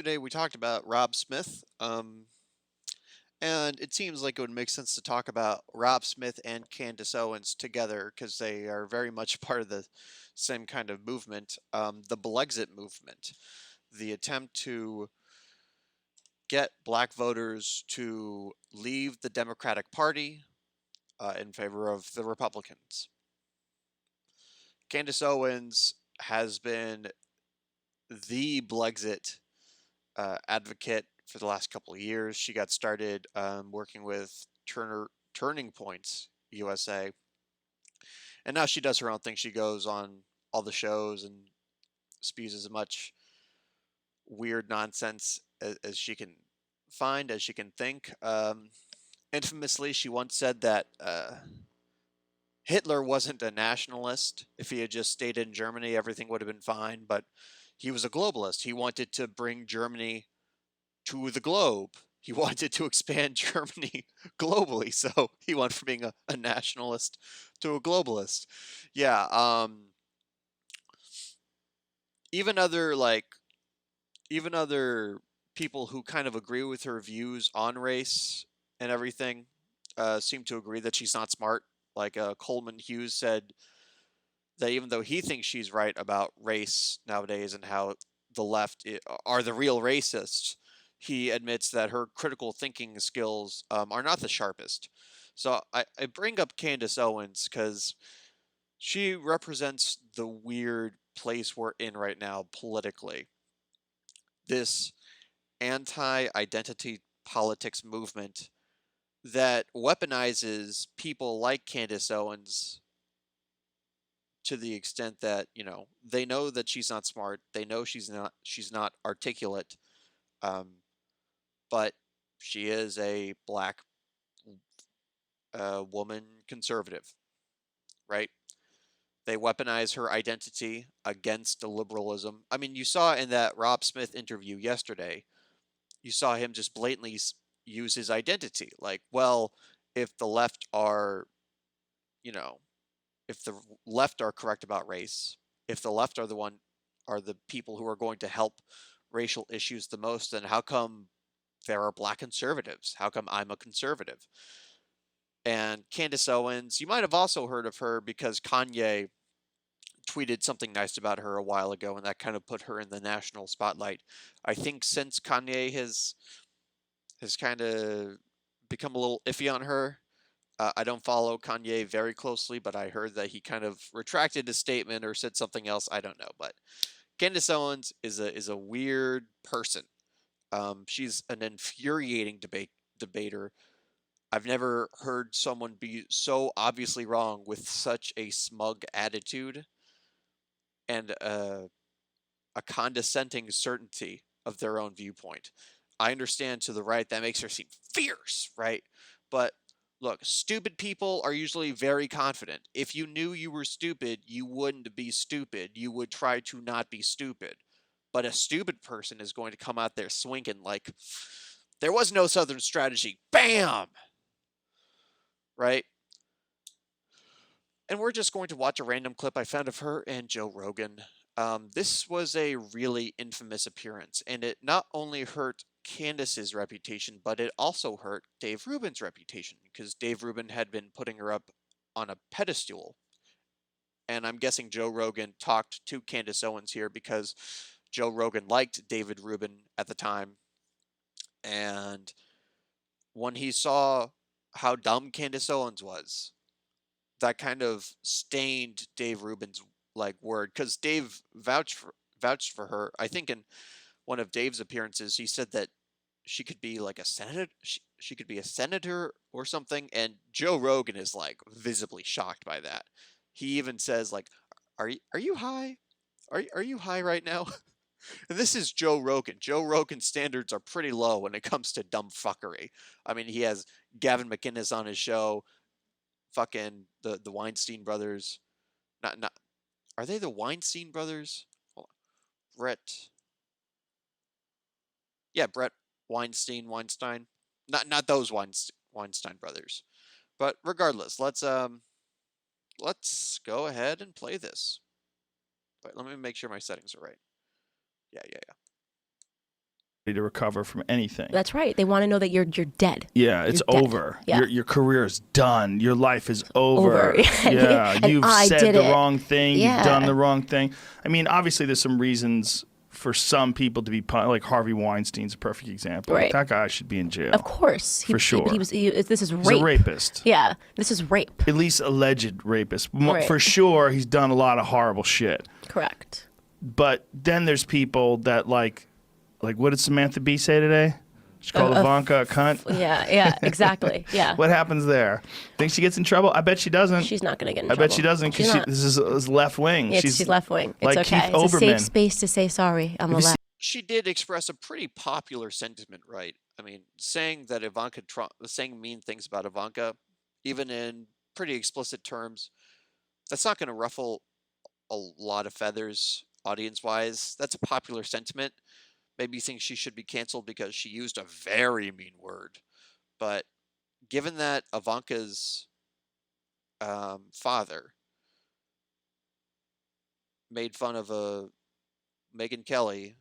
Today we talked about Rob Smith, and it seems like it would make sense to talk about Rob Smith and Candace Owens together because they are very much part of the same kind of movement, the Blexit movement, the attempt to get black voters to leave the Democratic Party in favor of the Republicans. Candace Owens has been the Blexit advocate for the last couple of years. She got started working with Turning Points USA, and now she does her own thing. She goes on all the shows and spews as much weird nonsense as she can find, as she can think. Infamously, she once said that Hitler wasn't a nationalist. If he had just stayed in Germany, everything would have been fine. But he was a globalist. He wanted to bring Germany to the globe. He wanted to expand Germany globally, so he went from being a nationalist to a globalist. Yeah, even other like even other people who kind of agree with her views on race and everything seem to agree that she's not smart. Like Coleman Hughes said that even though he thinks she's right about race nowadays and how the left are the real racists, he admits that her critical thinking skills are not the sharpest. So I bring up Candace Owens because she represents the weird place we're in right now politically. This anti identity politics movement that weaponizes people like Candace Owens to the extent that they know that she's not smart, they know she's not articulate, um, but she is a black woman conservative, right? They weaponize her identity against liberalism. I mean, you saw in that Rob Smith interview yesterday, you saw him just blatantly use his identity, like, well, if the left are, you know, if the left are correct about race, if the left are the people who are going to help racial issues the most, then how come there are black conservatives? How come I'm a conservative? And Candace Owens, you might have also heard of her because Kanye tweeted something nice about her a while ago, and that kind of put her in the national spotlight. I think since Kanye has kind of become a little iffy on her. I don't follow Kanye very closely, but I heard that he kind of retracted his statement or said something else. I don't know, but Candace Owens is a weird person. She's an infuriating debater. I've never heard someone be so obviously wrong with such a smug attitude and a condescending certainty of their own viewpoint. I understand to the right that makes her seem fierce, right? But look, stupid people are usually very confident. If you knew you were stupid, you wouldn't be stupid. You would try to not be stupid. But a stupid person is going to come out there swinging like there was no Southern strategy. Bam! Right? And we're just going to watch a random clip I found of her and Joe Rogan. This was a really infamous appearance, and it not only hurt Candace's reputation, but it also hurt Dave Rubin's reputation because Dave Rubin had been putting her up on a pedestal. And I'm guessing Joe Rogan talked to Candace Owens here because Joe Rogan liked David Rubin at the time. And when he saw how dumb Candace Owens was, that kind of stained Dave Rubin's word because Dave vouched for her. I think in one of Dave's appearances, he said that she could be like a senator. She could be a senator or something. And Joe Rogan is like visibly shocked by that. He even says like, "Are you high? Are you high right now?" And this is Joe Rogan. Joe Rogan's standards are pretty low when it comes to dumb fuckery. I mean, he has Gavin McInnes on his show, fucking the Weinstein brothers. Not are they the Weinstein brothers? Hold on. Brett. Yeah, Brett Weinstein. Not those Weinstein brothers. But regardless, let's go ahead and play this. But let me make sure my settings are right. Yeah. to recover from anything. That's right. They want to know that you're dead. Yeah, it's over. Yeah. Your career is done. Your life is over. Yeah, And you've I said did the it. wrong thing. Yeah. You've done the wrong thing. I mean, obviously, there's some reasons for some people to be like Harvey Weinstein's a perfect example. Right. That guy should be in jail. Of course, for sure. This is rape. He's a rapist. Yeah, this is rape. At least alleged rapist. Right. For sure, he's done a lot of horrible shit. Correct. But then there's people that like what did Samantha Bee say today? She called Ivanka a cunt. Yeah, exactly. Yeah. What happens there? Think she gets in trouble? I bet she doesn't. She's not going to get in trouble. I bet she doesn't because this is left wing. She's left wing. It's like okay. Keith It's Olbermann. a safe space to say sorry. I'm allowed. She did express a pretty popular sentiment, right? I mean, saying that Ivanka Trump, saying mean things about Ivanka, even in pretty explicit terms, that's not going to ruffle a lot of feathers audience-wise. That's a popular sentiment. Maybe you think she should be canceled because she used a very mean word. But given that Ivanka's father made fun of Megyn Kelly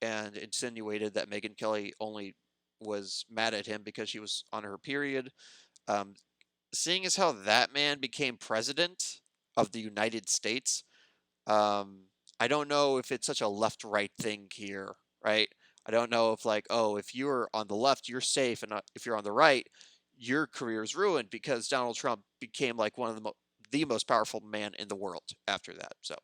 and insinuated that Megyn Kelly only was mad at him because she was on her period, seeing as how that man became president of the United States, I don't know if it's such a left-right thing here, right? I don't know if if you're on the left, you're safe, and if you're on the right, your career is ruined because Donald Trump became like one of the most powerful man in the world after that. So.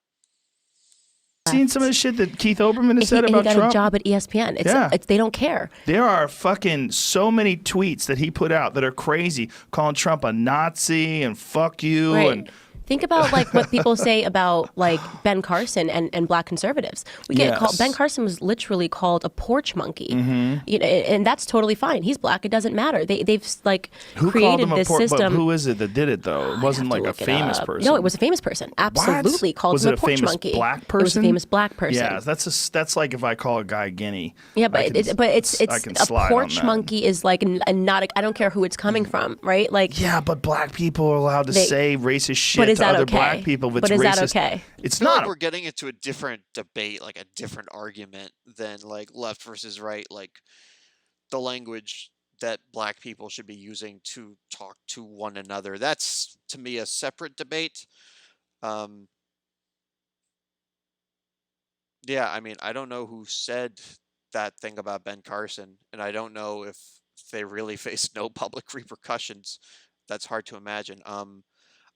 Seen some of the shit that Keith Olbermann has said about Trump? He got a job at ESPN. They don't care. There are fucking so many tweets that he put out that are crazy, calling Trump a Nazi and fuck you. Right. And think about what people say about Ben Carson and black conservatives. We get called. Ben Carson was literally called a porch monkey, and that's totally fine. He's black. It doesn't matter. They've who created this system. But who is it that did it though? It wasn't like a famous person. No, it was a famous person. Absolutely, called him a porch monkey. Black person? It was a famous black person. Yeah, that's like if I call a guy Guinea. Yeah, but it's a porch monkey is like not. I don't care who it's coming from, right? Yeah, but black people are allowed to say racist shit. Is that other black people, if it's is racist, that okay? It's not. Like we're getting into a different debate, like a different argument than like left versus right, like the language that black people should be using to talk to one another. That's to me a separate debate. Yeah, I mean, I don't know who said that thing about Ben Carson, and I don't know if they really face no public repercussions. That's hard to imagine.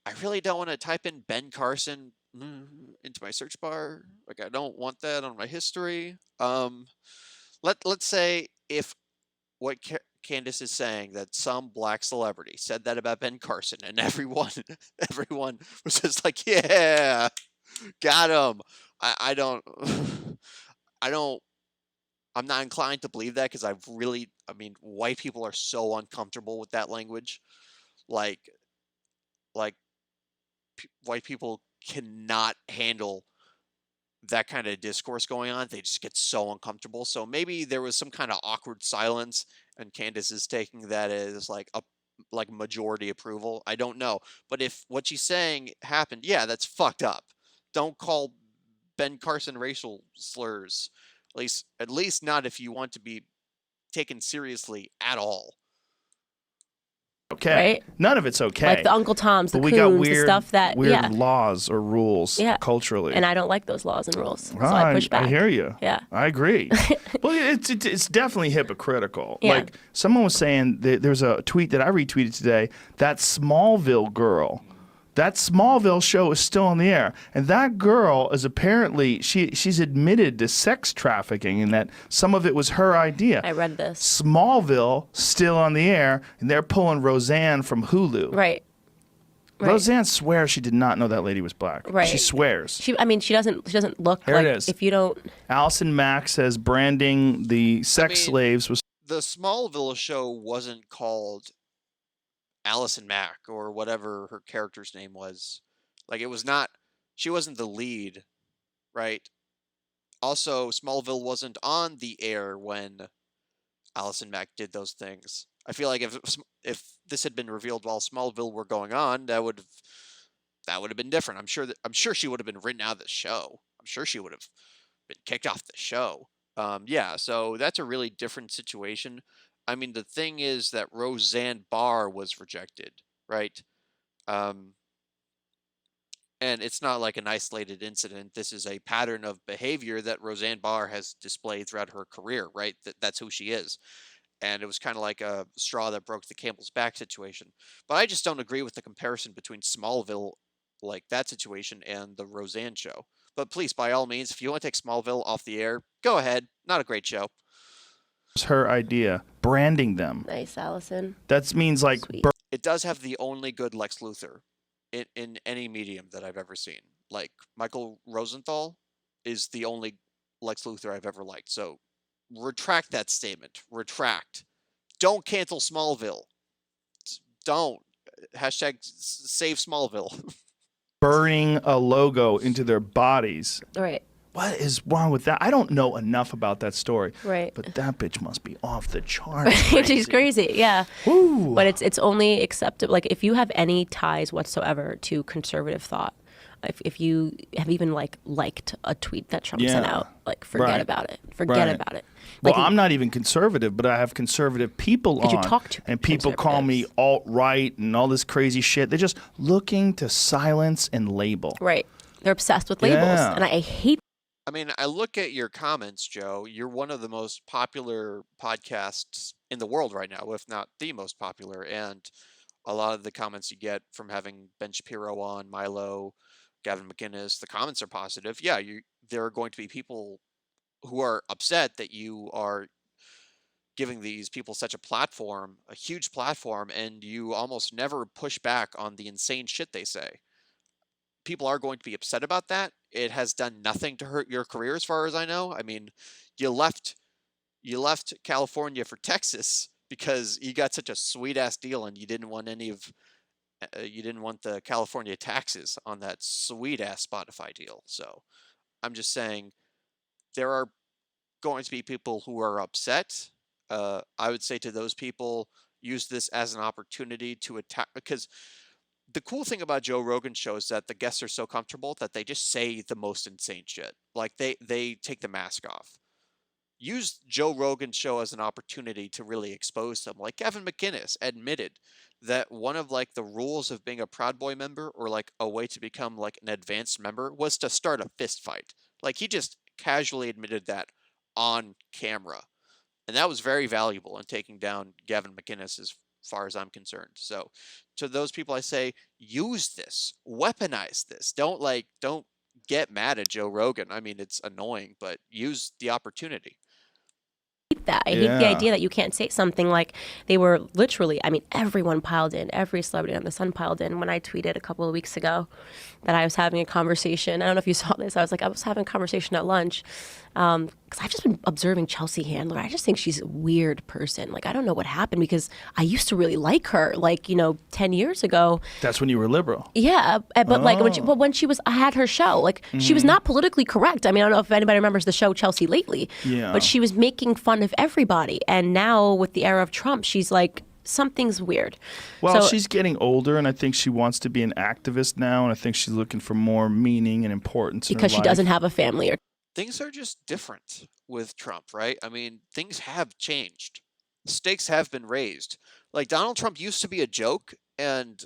I really don't want to type in Ben Carson into my search bar. Like, I don't want that on my history. Let's say if what Candace is saying, that some black celebrity said that about Ben Carson, and everyone was just like, yeah, got him. I'm not inclined to believe that because white people are so uncomfortable with that language. Like white people cannot handle that kind of discourse going on. They just get so uncomfortable. So maybe there was some kind of awkward silence, and Candace is taking that as like majority approval. I don't know. But if what she's saying happened, yeah, that's fucked up. Don't call Ben Carson racial slurs. At least not if you want to be taken seriously at all. Okay. Right? None of it's okay. Like the Uncle Toms, the we Coons, got weird, the stuff that weird laws or rules culturally. And I don't like those laws and rules. So I push back. I hear you. Yeah. I agree. Well, it's definitely hypocritical. Yeah. Like someone was saying there's a tweet that I retweeted today, that Smallville girl. That Smallville show is still on the air, and that girl is apparently she's admitted to sex trafficking, and that some of it was her idea. I read this. Smallville still on the air, and they're pulling Roseanne from Hulu. Right. Roseanne swears she did not know that lady was black. Right. She swears. She doesn't look Here like it is. if you don't. Allison Mack says branding the sex slaves was. The Smallville show wasn't called Allison Mack or whatever her character's name was. Like, it was not, she wasn't the lead, right? Also, Smallville wasn't on the air when Allison Mack did those things. I feel like if this had been revealed while Smallville were going on, that would have been different. I'm sure she would have been written out of the show. I'm sure she would have been kicked off the show. Yeah, so that's a really different situation. I mean, the thing is that Roseanne Barr was rejected, right? Um, and it's not like an isolated incident. This is a pattern of behavior that Roseanne Barr has displayed throughout her career, right? That's who she is. And it was kind of like a straw that broke the camel's back situation. But I just don't agree with the comparison between Smallville, like that situation, and the Roseanne show. But please, by all means, if you want to take Smallville off the air, go ahead. Not a great show. It's her idea, branding them. Nice, Allison. That means like Sweet. It does have the only good Lex Luthor in any medium that I've ever seen. Like Michael Rosenthal is the only Lex Luthor I've ever liked. So retract that statement. Retract. Don't cancel Smallville. Don't. Hashtag save Smallville. burning a logo into their bodies. Right. What is wrong with that? I don't know enough about that story. Right. But that bitch must be off the charts. She's crazy, yeah. Woo. But it's only acceptable. Like, if you have any ties whatsoever to conservative thought, if you have even liked a tweet that Trump sent out, like, forget about it. Forget about it. Well, Like, I'm not even conservative, but I have conservative people on. you talk to and people call me alt-right and all this crazy shit. They're just looking to silence and label. right. They're obsessed with labels. Yeah. And I hate I mean, I look at your comments, Joe. You're one of the most popular podcasts in the world right now, if not the most popular. And a lot of the comments you get from having Ben Shapiro on, Milo, Gavin McInnes, the comments are positive. Yeah, there are going to be people who are upset that you are giving these people such a platform, a huge platform, and you almost never push back on the insane shit they say. People are going to be upset about that. It has done nothing to hurt your career, as far as I know. I mean, you left California for Texas because you got such a sweet ass deal, and you didn't want you didn't want the California taxes on that sweet ass Spotify deal. So I'm just saying there are going to be people who are upset. I would say to those people, use this as an opportunity to attack, because the cool thing about Joe Rogan's show is that the guests are so comfortable that they just say the most insane shit. Like they take the mask off. Use Joe Rogan's show as an opportunity to really expose them. Like Gavin McInnes admitted that one of like the rules of being a Proud Boy member, or like a way to become like an advanced member, was to start a fist fight. Like he just casually admitted that on camera. And that was very valuable in taking down Gavin McInnes, as far as I'm concerned. So to those people, I say, use this, weaponize this. Don't get mad at Joe Rogan. I mean, it's annoying, but use the opportunity. that. I hate the idea that you can't say something. Like, they were literally, I mean, everyone piled in. Every celebrity on the sun piled in. When I tweeted a couple of weeks ago that I was having a conversation, I don't know if you saw this, I was having a conversation at lunch, because I've just been observing Chelsea Handler. I just think she's a weird person. Like, I don't know what happened, because I used to really like her, like, 10 years ago. That's when you were liberal. Yeah, but like when she was, I had her show, like, she was not politically correct. I mean, I don't know if anybody remembers the show Chelsea Lately, but she was making fun of everybody. And now with the era of Trump, she's like, something's weird. Well, she's getting older, and I think she wants to be an activist now, and I think she's looking for more meaning and importance because in her she doesn't have a family. Things are just different with Trump, right? I mean, things have changed. Stakes have been raised. Like, Donald Trump used to be a joke, and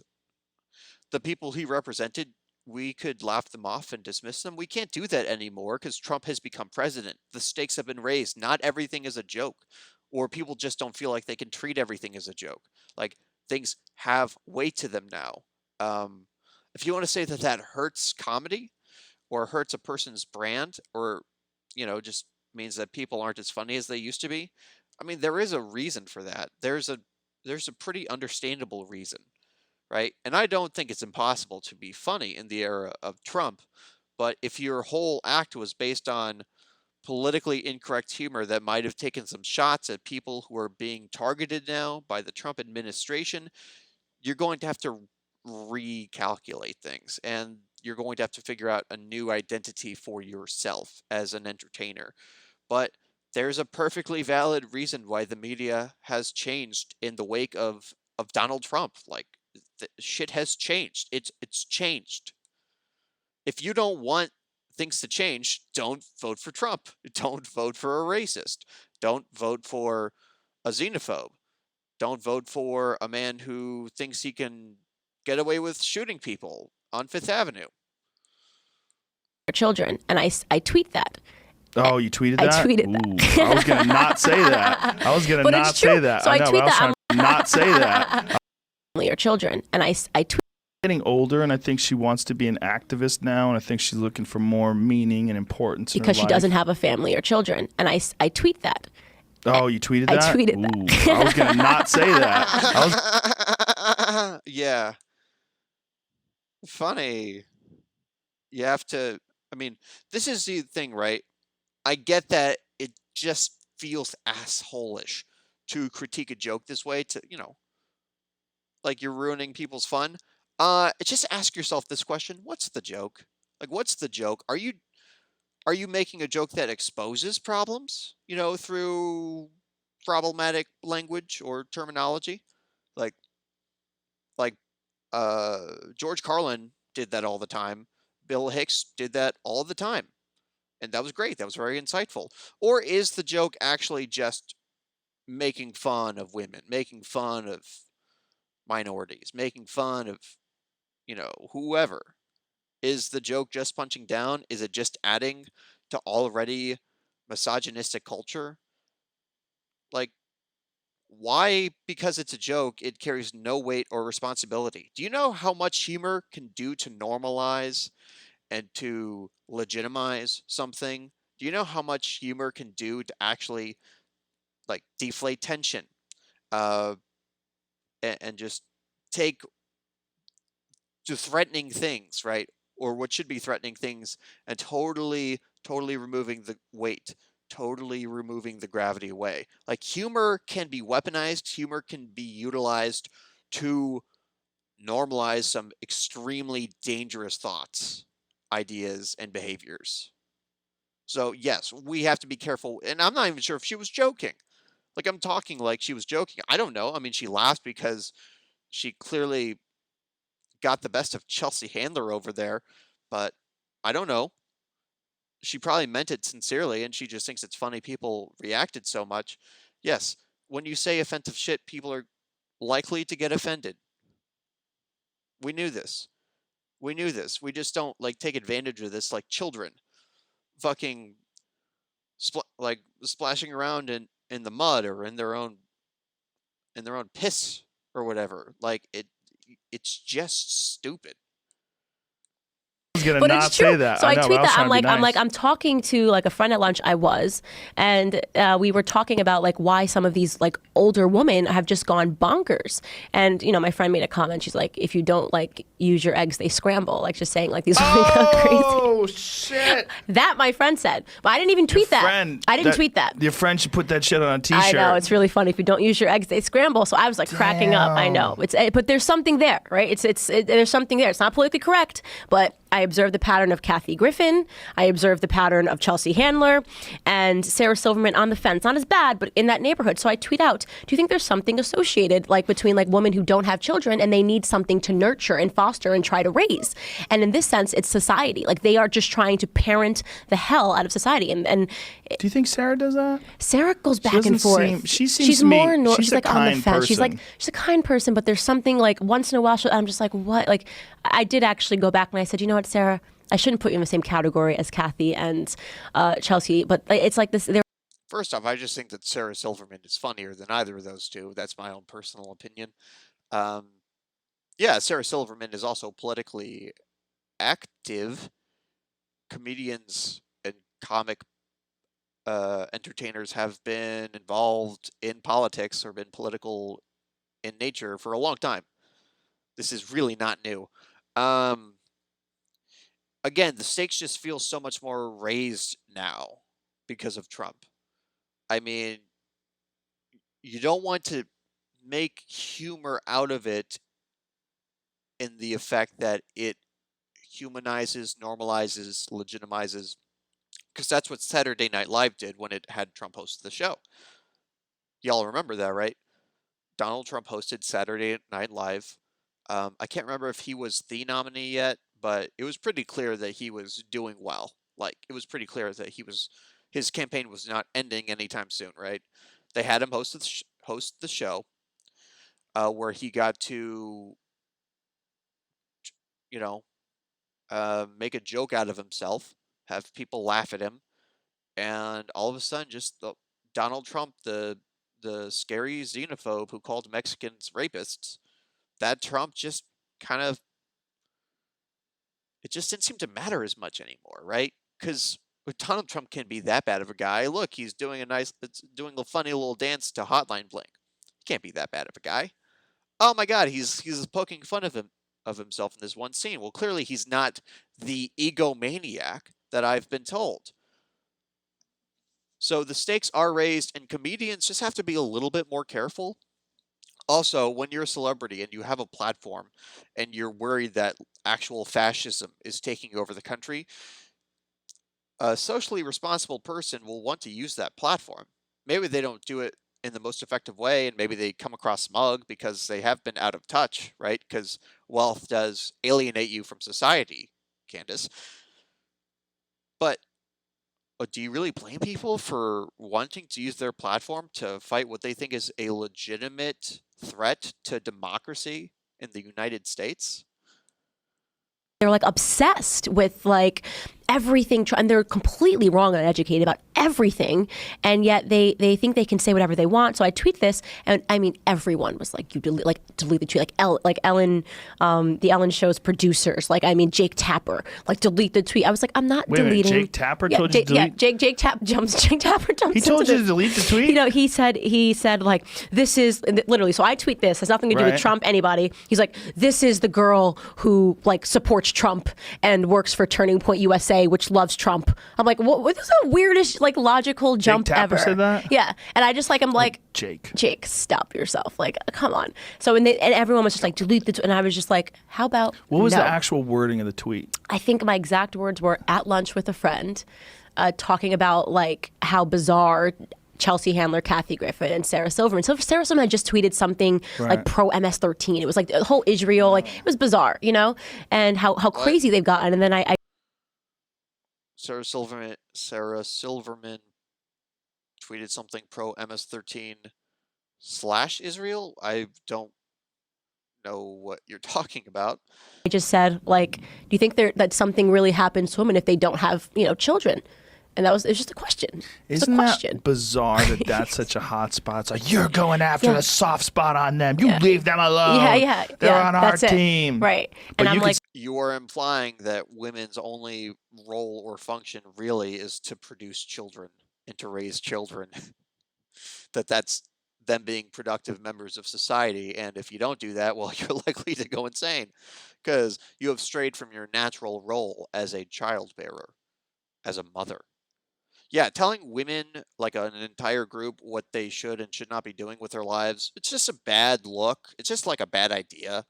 the people he represented, we could laugh them off and dismiss them. We can't do that anymore because Trump has become president. The stakes have been raised. Not everything is a joke, or people just don't feel like they can treat everything as a joke. Like, things have weight to them now. If you want to say that that hurts comedy or hurts a person's brand, or, just means that people aren't as funny as they used to be, I mean, there is a reason for that. There's a pretty understandable reason. Right? And I don't think it's impossible to be funny in the era of Trump, but if your whole act was based on politically incorrect humor that might have taken some shots at people who are being targeted now by the Trump administration, you're going to have to recalculate things, and you're going to have to figure out a new identity for yourself as an entertainer. But there's a perfectly valid reason why the media has changed in the wake of Donald Trump. Like, shit has changed. It's changed. If you don't want things to change, don't vote for Trump. Don't vote for a racist. Don't vote for a xenophobe. Don't vote for a man who thinks he can get away with shooting people on Fifth Avenue. Children, and I tweet that. Oh, you tweeted I that? tweeted Ooh, that. I was gonna not say that. I was gonna But not it's true. say that. So I know, tweet but I was that. trying to not say that. Or children, and I tweet. Getting older, and I think she wants to be an activist now, and I think she's looking for more meaning and importance Because in she her doesn't life. have a family or children, and I tweet that. Oh, you tweeted I that? tweeted Ooh, that. I was gonna not say that. I was Yeah. Funny. You have to, I mean, this is the thing, right? I get that it just feels assholish to critique a joke this way, to, like you're ruining people's fun. Just ask yourself this question: what's the joke? Like, what's the joke? Are you making a joke that exposes problems, through problematic language or terminology? Like like George Carlin did that all the time. Bill Hicks did that all the time. And that was great. That was very insightful. Or is the joke actually just making fun of women, making fun of minorities, making fun of, whoever? Is the joke just punching down? Is it just adding to already misogynistic culture? Like, why, because it's a joke, it carries no weight or responsibility? Do you know how much humor can do to normalize and to legitimize something? Do you know how much humor can do to actually like deflate tension, uh, and just take to threatening things, right? Or what should be threatening things, and totally removing the weight, totally removing the gravity away. Like, humor can be weaponized, humor can be utilized to normalize some extremely dangerous thoughts, ideas, and behaviors. So, yes, we have to be careful. And I'm not even sure if she was joking. Like, I'm talking like she was joking. I don't know. I mean, she laughed because she clearly got the best of Chelsea Handler over there, but I don't know. She probably meant it sincerely, and she just thinks it's funny people reacted so much. Yes, when you say offensive shit, people are likely to get offended. We knew this. We knew this. We just don't like take advantage of this like children, fucking like splashing around in the mud or in their own piss or whatever. Like it's just stupid. gonna But not it's true. say that. So I know, but tweet I was that. trying to be nice. I'm talking to like a friend at lunch. I was, and we were talking about like why some of these like older women have just gone bonkers. And my friend made a comment. She's like, if you don't like use your eggs, they scramble. Like just saying like these women go crazy. Oh shit! That my friend said, but I didn't even tweet that. I didn't tweet that. Your friend should put that shit on a t-shirt. I know, it's really funny. If you don't use your eggs, they scramble. So I was like cracking up. I know, but there's something there, right? There's something there. It's not politically correct, but I observed the pattern of Kathy Griffin. I observed the pattern of Chelsea Handler and Sarah Silverman on the fence. Not as bad, but in that neighborhood. So I tweet out, do you think there's something associated like between like women who don't have children and they need something to nurture and foster and try to raise? And in this sense, it's society. Like they are just trying to parent the hell out of society. And do you think Sarah does that? Sarah goes back and forth. She seems she's to me, more she's she's a like on the kind fence. person. She's a kind person, but there's something like once in a while I'm just like, what? Like I did actually go back and I said, you know what, Sarah, I shouldn't put you in the same category as Kathy and Chelsea, but it's like this. First off, I just think that Sarah Silverman is funnier than either of those two. That's my own personal opinion. Yeah, Sarah Silverman is also politically active. Comedians and comic entertainers have been involved in politics or been political in nature for a long time. This is really not new. Again, the stakes just feel so much more raised now because of Trump. I mean, you don't want to make humor out of it in the effect that it humanizes, normalizes, legitimizes, because that's what Saturday Night Live did when it had Trump host the show. Y'all remember that, right? Donald Trump hosted Saturday Night Live. I can't remember if he was the nominee yet, but it was pretty clear that he was doing well Like, it was pretty clear that his campaign was not ending anytime soon, right? They had him host the show, where he got to, you know, make a joke out of himself, have people laugh at him, and all of a sudden, just Donald Trump, the scary xenophobe who called Mexicans rapists, that Trump just kind of, it just didn't seem to matter as much anymore, right? Because Donald Trump can't be that bad of a guy. Look, he's doing doing a funny little dance to Hotline Bling. He can't be that bad of a guy. Oh my God, he's poking fun of himself in this one scene. Well, clearly he's not the egomaniac that I've been told. So the stakes are raised, and comedians just have to be a little bit more careful. Also, when you're a celebrity and you have a platform and you're worried that actual fascism is taking over the country, a socially responsible person will want to use that platform. Maybe they don't do it in the most effective way, and maybe they come across smug because they have been out of touch, right? Because wealth does alienate you from society, Candace. But do you really blame people for wanting to use their platform to fight what they think is a legitimate threat to democracy in the United States? They're like obsessed with like everything, and they're completely wrong and uneducated about everything, and yet they think they can say whatever they want. So I tweet this, and I mean everyone was like, "You delete the tweet." Like Ellen, the Ellen Show's producers, like I mean Jake Tapper, like delete the tweet. I was like, I'm not Wait a minute, deleting. Jake Tapper told you to delete? Yeah, Jake Tapper jumps He told you to delete the tweet? You know, he said like, this is literally. So I tweet this, has nothing to do with Right. Trump, anybody. He's like, this is the girl who like supports Trump and works for Turning Point USA, which loves Trump. I'm like, what is the weirdest like logical jump Tapper ever? said that? Yeah, and I just like, I'm like, Jake, stop yourself, like, come on. So and everyone was just like, delete the and I was just like, how about What was no? the actual wording of the tweet? I think my exact words were at lunch with a friend, talking about like how bizarre Chelsea Handler, Kathy Griffin, and Sarah Silverman. So Sarah Silverman had just tweeted something like pro MS-13. It was like the whole Israel, like it was bizarre, you know, and how crazy they've gotten. And then I Sarah Silverman tweeted something pro MS-13 / Israel. I don't know what you're talking about. I just said, like, do you think that something really happens to women if they don't have, you know, children? And it's just a question. Isn't that bizarre that that's such a hot spot? It's like, you're going after the soft spot on them. You leave them alone. Yeah. They're on our that's team. It. Right. But And I'm like, you are implying that women's only role or function really is to produce children and to raise children. That's them being productive members of society. And if you don't do that, well, you're likely to go insane because you have strayed from your natural role as a child bearer, as a mother. Yeah, telling women, like an entire group, what they should and should not be doing with their lives, it's just a bad look. It's just like a bad idea.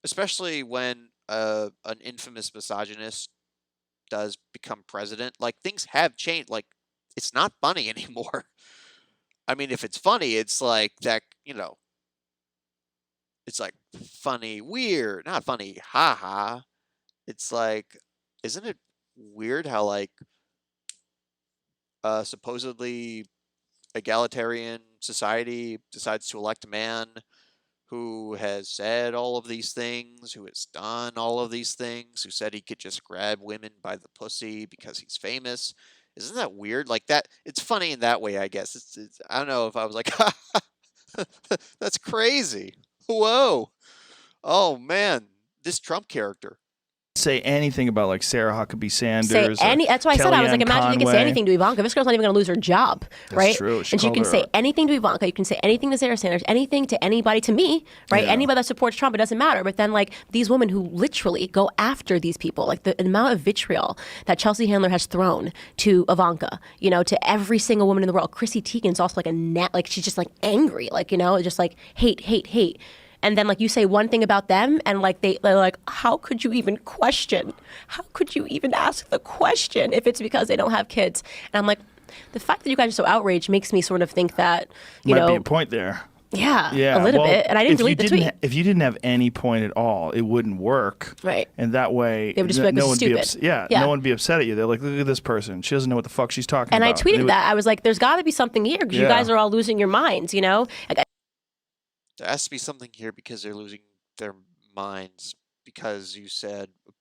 Especially when an infamous misogynist does become president. Like, things have changed. Like, it's not funny anymore. I mean, if it's funny, it's like that, you know, it's like funny, weird, not funny, haha. It's like, isn't it weird how like supposedly egalitarian society decides to elect a man who has said all of these things, who has done all of these things, who said he could just grab women by the pussy because he's famous. Isn't that weird? Like that, it's funny in that way, I guess. It's I don't know if I was like, that's crazy. Whoa. Oh man, this Trump character. Say anything about like Sarah Huckabee Sanders. That's why I said, I was like, imagine you can say Conway. anything to Ivanka. This girl's not even going to lose her job, right? True. And you can say anything to Ivanka. You can say anything to Sarah Sanders, anything to anybody, to me, right? Yeah. Anybody that supports Trump, it doesn't matter. But then like these women who literally go after these people, like the amount of vitriol that Chelsea Handler has thrown to Ivanka, you know, to every single woman in the world. Chrissy Teigen's also like like she's just like angry, like, you know, just like hate. And then like you say one thing about them and like they're like, how could you even question? How could you even ask the question if it's because they don't have kids? And I'm like, the fact that you guys are so outraged makes me sort of think that, you Might know, be a point there. Yeah, a Yeah, little well, bit. And I didn't delete the tweet. if you didn't have any point at all, it wouldn't work. Right. And that way, They would just be like, no this is one stupid. upset. Yeah, Yeah. no one would be upset at you. They're like, look at this person. She doesn't know what the fuck she's talking And I about. tweeted that. I was like, there's got to be something here because you Yeah. guys are all losing your minds, you know? Like, There has to be something here because they're losing their minds because you said a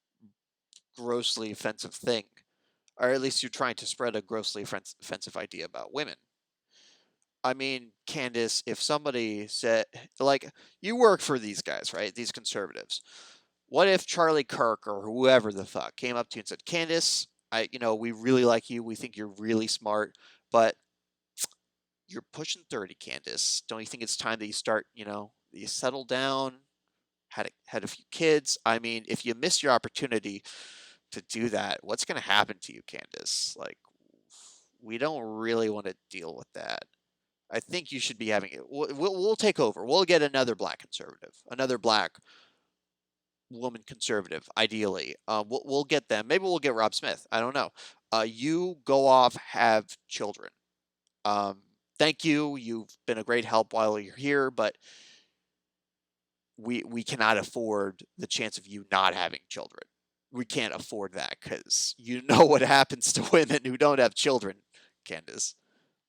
grossly offensive thing, or at least you're trying to spread a grossly offensive idea about women. I mean, Candace, if somebody said, like, you work for these guys, right? These conservatives. What if Charlie Kirk or whoever the fuck came up to you and said, Candace, we really like you. We think you're really smart, but you're pushing 30, Candace. Don't you think it's time that you start, you settle down, had a few kids? I mean, if you miss your opportunity to do that, what's going to happen to you, Candace? Like, we don't really want to deal with that. I think you should be having it. We'll take over. We'll get another black conservative, another black woman conservative, ideally. We'll get them. Maybe we'll get Rob Smith. I don't know. You go off, have children. Thank you. You've been a great help while you're here, but we cannot afford the chance of you not having children. We can't afford that because you know what happens to women who don't have children, Candace.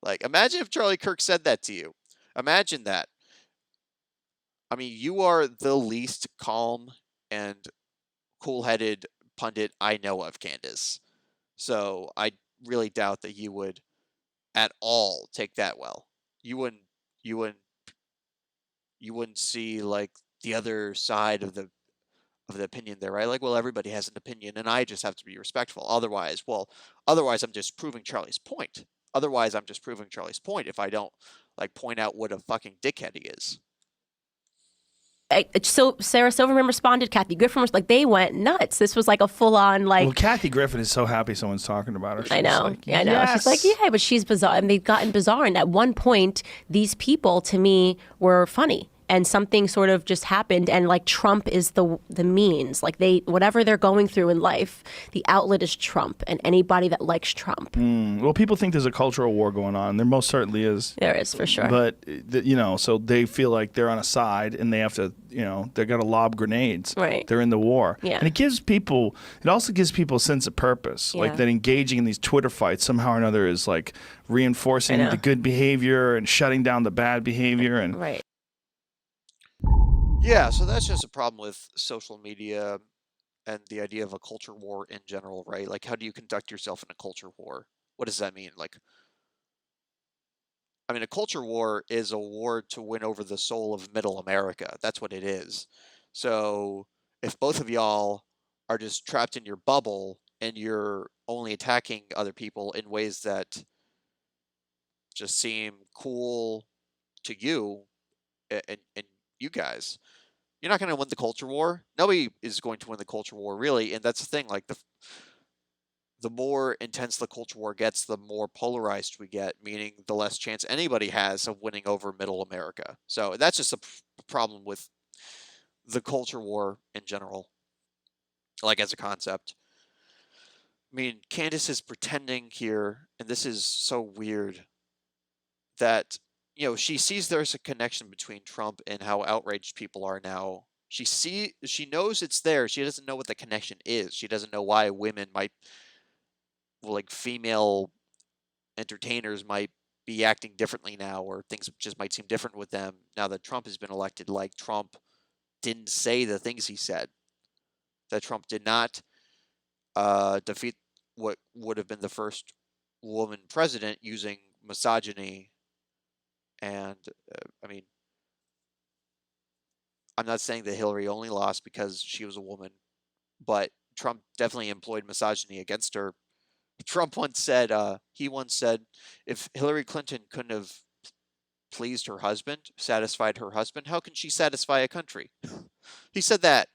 Like, imagine if Charlie Kirk said that to you. Imagine that. I mean, you are the least calm and cool-headed pundit I know of, Candace. So I really doubt that you would at all take that well. You wouldn't you wouldn't you wouldn't see like the other side of the opinion there, right? Like, well, everybody has an opinion and I just have to be respectful. Otherwise I'm just proving Charlie's point. Otherwise I'm just proving Charlie's point if I don't like point out what a fucking dickhead he is. So Sarah Silverman responded, Kathy Griffin was like, they went nuts. This was like a full on like. Well, Kathy Griffin is so happy someone's talking about her. I know, like, I know. yes. She's like, yeah, but she's bizarre, and they've gotten bizarre. And at one point, these people to me were funny, and something sort of just happened. And like Trump is the means, like whatever they're going through in life, the outlet is Trump, and anybody that likes Trump. Well, people think there's a cultural war going on. There most certainly is. There is, for sure. But so they feel like they're on a side, and they have to, they're going to lob grenades. Right. They're in the war. Yeah. And it also gives people a sense of purpose. Yeah. Like that engaging in these Twitter fights somehow or another is like reinforcing the good behavior and shutting down the bad behavior. And right. Yeah, so that's just a problem with social media and the idea of a culture war in general, right? Like, how do you conduct yourself in a culture war? What does that mean? Like, I mean, a culture war is a war to win over the soul of middle America. That's what it is. So if both of y'all are just trapped in your bubble and you're only attacking other people in ways that just seem cool to you and you guys, you're not going to win the culture war. Nobody is going to win the culture war, really. And that's the thing. Like, the more intense the culture war gets, the more polarized we get, meaning the less chance anybody has of winning over middle America. So that's just a problem with the culture war in general, like as a concept. I mean, Candace is pretending here, and this is so weird, that she sees there's a connection between Trump and how outraged people are now. She knows it's there. She doesn't know what the connection is. She doesn't know why women might, like female entertainers might be acting differently now, or things just might seem different with them now that Trump has been elected. Like, Trump didn't say the things he said. That Trump did not defeat what would have been the first woman president using misogyny. And I mean, I'm not saying that Hillary only lost because she was a woman, but Trump definitely employed misogyny against her. Trump once said, if Hillary Clinton couldn't have pleased her husband, satisfied her husband, how can she satisfy a country? He said that.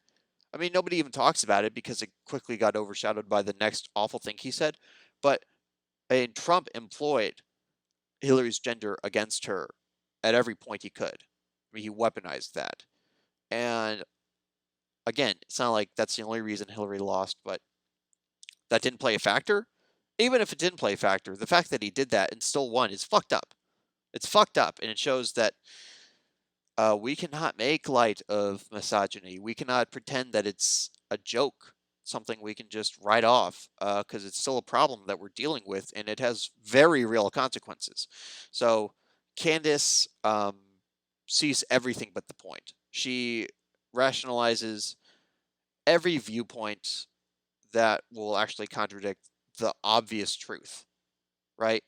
I mean, nobody even talks about it because it quickly got overshadowed by the next awful thing he said. But Trump employed Hillary's gender against her at every point he could. I mean, he weaponized that. And again, it's not like that's the only reason Hillary lost, but that didn't play a factor. Even if it didn't play a factor, the fact that he did that and still won is fucked up. It's fucked up, and it shows that We cannot make light of misogyny. We cannot pretend that it's a joke, something we can just write off, because it's still a problem that we're dealing with, and it has very real consequences. So Candace sees everything but the point. She rationalizes every viewpoint that will actually contradict the obvious truth, right?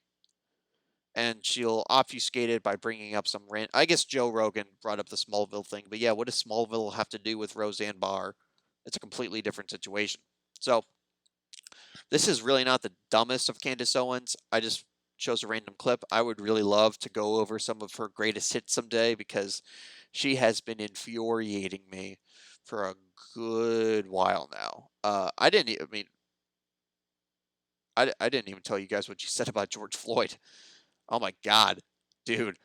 And she'll obfuscate it by bringing up some rant. I guess Joe Rogan brought up the Smallville thing, but yeah, what does Smallville have to do with Roseanne Barr? It's a completely different situation. So this is really not the dumbest of Candace Owens. I just chose a random clip. I would really love to go over some of her greatest hits someday because she has been infuriating me for a good while now. I didn't. I mean, I didn't even tell you guys what she said about George Floyd. Oh my God, dude.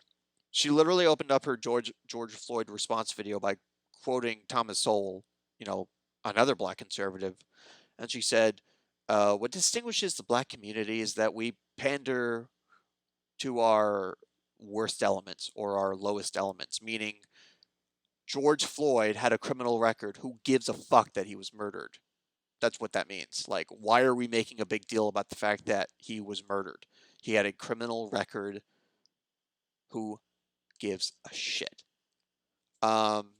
She literally opened up her George Floyd response video by quoting Thomas Sowell, you know, another black conservative, and she said, "What distinguishes the black community is that we pander to our worst elements or our lowest elements, meaning George Floyd had a criminal record. Who gives a fuck that he was murdered? That's what that means. Like, why are we making a big deal about the fact that he was murdered? He had a criminal record. Who gives a shit?" Um,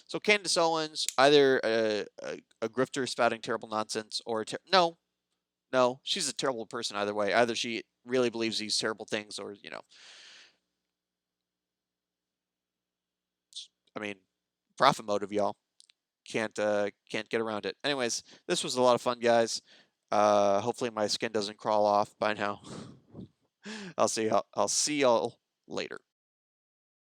so Candace Owens, either a grifter spouting terrible nonsense, or no, she's a terrible person either way. Either she really believes these terrible things, or I mean, profit motive, y'all. Can't get around it. Anyways, this was a lot of fun, guys. Hopefully my skin doesn't crawl off by now. I'll see y'all later.